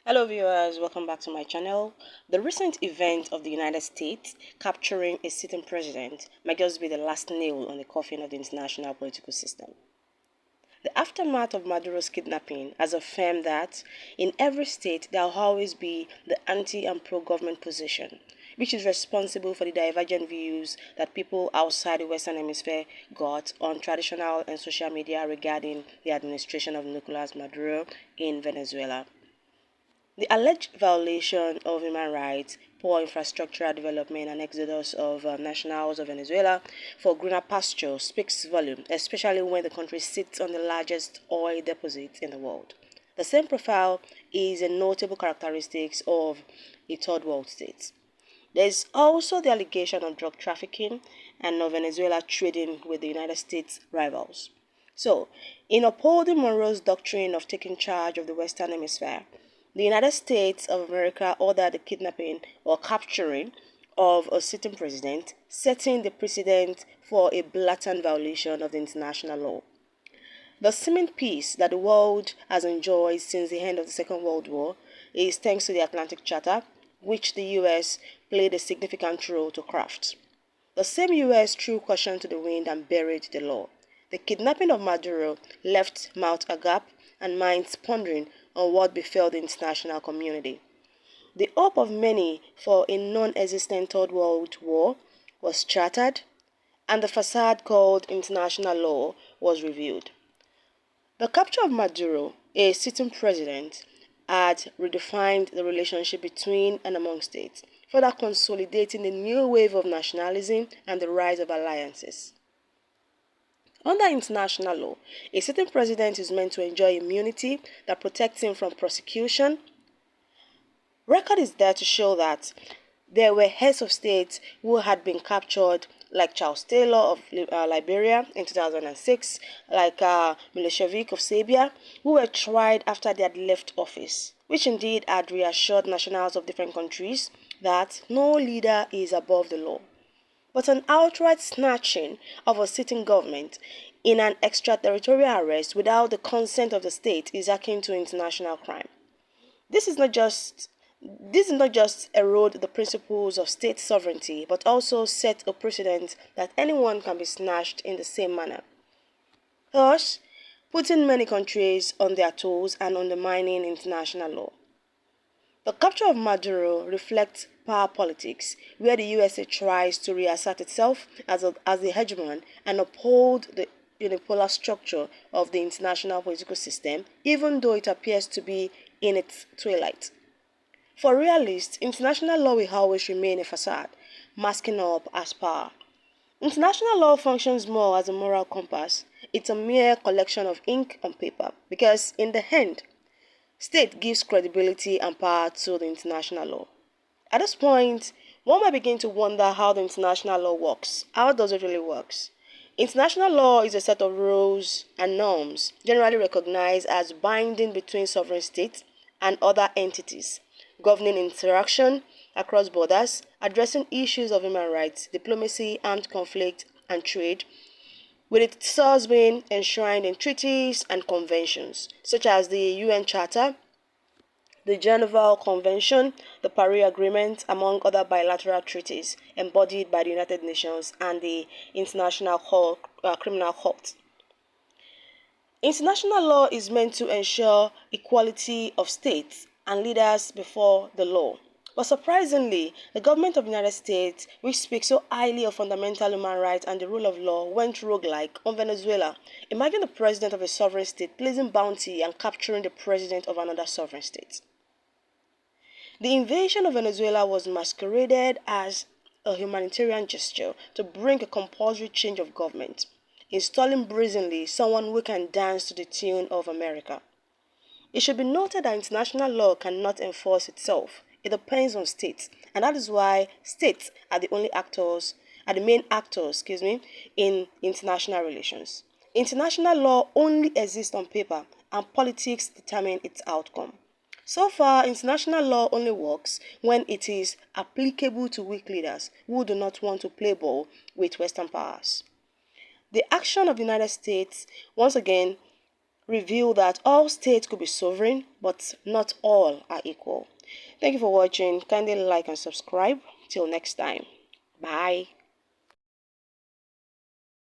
Hello viewers, welcome back to my channel. The recent event of the United States capturing a sitting president might just be the last nail on the coffin of the international political system. The aftermath of Maduro's kidnapping has affirmed that in every state there will always be the anti and pro-government position, which is responsible for the divergent views that people outside the Western Hemisphere got on traditional and social media regarding the administration of Nicolas Maduro in Venezuela. The alleged violation of human rights, poor infrastructural development, and exodus of nationals of Venezuela for greener pastures speaks volumes, especially when the country sits on the largest oil deposits in the world. The same profile is a notable characteristic of a third world state. There is also the allegation of drug trafficking and of Venezuela trading with the United States rivals. So, in upholding Monroe's doctrine of taking charge of the Western Hemisphere, the United States of America ordered the kidnapping or capturing of a sitting president, setting the precedent for a blatant violation of the international law. The seeming peace that the world has enjoyed since the end of the Second World War is thanks to the Atlantic Charter, which the US played a significant role to craft. The same US threw caution to the wind and buried the law. The kidnapping of Maduro left mouth agape and minds pondering on what befell the international community. The hope of many for a non-existent third world war was shattered, and the facade called international law was revealed. The capture of Maduro, a sitting president, had redefined the relationship between and among states, further consolidating the new wave of nationalism and the rise of alliances. Under international law, a sitting president is meant to enjoy immunity that protects him from prosecution. Record is there to show that there were heads of state who had been captured, like Charles Taylor of Liberia in 2006, like Milosevic of Serbia, who were tried after they had left office, which indeed had reassured nationals of different countries that no leader is above the law. But an outright snatching of a sitting government in an extraterritorial arrest without the consent of the state is akin to international crime. This is not just erode the principles of state sovereignty, but also set a precedent that anyone can be snatched in the same manner, thus putting many countries on their toes and undermining international law. The capture of Maduro reflects power politics, where the USA tries to reassert itself as the hegemon and uphold the unipolar structure of the international political system, even though it appears to be in its twilight. For realists, international law will always remain a facade, masking up as power. International law functions more as a moral compass. It's a mere collection of ink on paper, because in the end, state gives credibility and power to the international law. At this point, one might begin to wonder how the international law works. How does it really work? International law is a set of rules and norms generally recognized as binding between sovereign states and other entities, governing interaction across borders, addressing issues of human rights, diplomacy, armed conflict, and trade, with its source being enshrined in treaties and conventions, such as the UN Charter, the Geneva Convention, the Paris Agreement, among other bilateral treaties embodied by the United Nations and the International Criminal Court. International law is meant to ensure equality of states and leaders before the law. But surprisingly, the government of the United States, which speaks so highly of fundamental human rights and the rule of law, went roguelike on Venezuela. Imagine the president of a sovereign state placing bounty and capturing the president of another sovereign state. The invasion of Venezuela was masqueraded as a humanitarian gesture to bring a compulsory change of government, installing brazenly someone who can dance to the tune of America. It should be noted that international law cannot enforce itself. It depends on states, and that is why states are the main actors, in international relations. International law only exists on paper, and politics determine its outcome. So far, international law only works when it is applicable to weak leaders who do not want to play ball with Western powers. The action of the United States, once again, reveal that all states could be sovereign, but not all are equal. Thank you for watching. Kindly like and subscribe. Till next time. Bye.